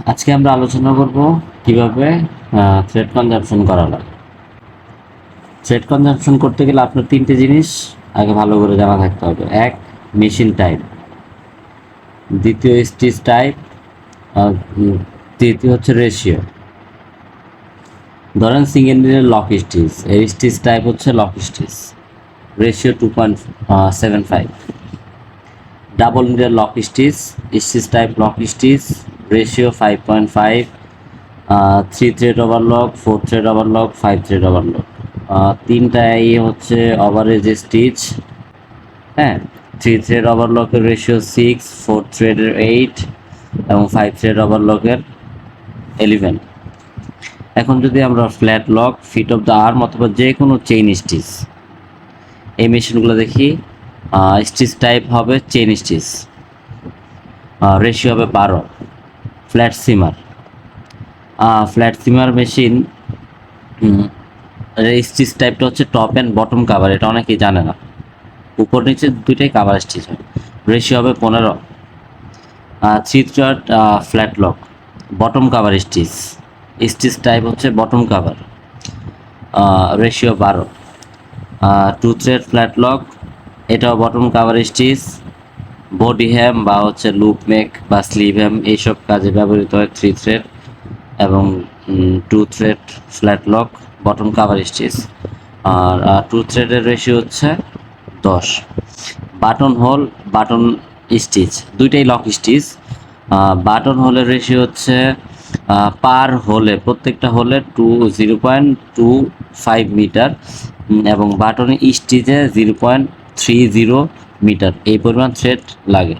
আজকে আমরা আলোচনা করব কিভাবে থ্রেড কনজাম্পশন করা যায়। থ্রেড কনজাম্পশন করতে গেলে আপনার তিনটে জিনিস আগে ভালো করে জানা থাকতে হবে। এক, মেশিন টাইপ। দ্বিতীয়, স্টিচ টাইপ। আর তৃতীয় হচ্ছে রেশিও। ধরেন সিঙ্গেল নিডের লক স্টিচ, এর স্টিচ টাইপ হচ্ছে লক স্টিচ, রেশিও 2.75। ডাবল নিডের lock stitch, stitch type lock stitch, ratio 5.5। 3 thread overlock, 4 thread overlock, 5 thread overlock. তিনটাই হচ্ছে ওভারেজ স্টিচ। হ্যাঁ, 3 থ্রেড ওভারলকের রেশিও 6, 4 থ্রেডের 8 এবং 5 থ্রেড ওভারলকের 11। এখন যদি আমরা flat lock, fit of the arm অথবা যে কোনো চেইন স্টিচ এই মেশিনগুলো দেখি, স্টিচ টাইপ হবে চেইন স্টিচ, রেশিও হবে 12। Flat seamer, flat seamer machine stitch টাইপটা হচ্ছে টপ অ্যান্ড বটম কাভার, এটা অনেকেই জানে না। উপর নিচে দুইটাই কাভার স্টিচ হয়, রেশিও হবে 15। 3 thread flat lock, bottom cover stitch, stitch type হচ্ছে bottom cover, ratio 12। 2 thread flat lock, এটাও bottom cover stitch, body hem বা হচ্ছে লুপ মেক বা স্লিভ হ্যাম এইসব কাজে ব্যবহৃত হয় 3 থ্রেড এবং 2 thread flat lock, bottom cover stitch. আর 2 থ্রেডের রেশিও হচ্ছে 10। বাটন হোল, বাটন স্টিচ, দুইটাই লক স্টিচ। বাটন হোলের রেশিও হচ্ছে পার হোলে, প্রত্যেকটা হোলে 0.25 মিটার এবং বাটন স্টিচে 0.30 মিটার, এই পরিমাণ থ্রেড লাগে।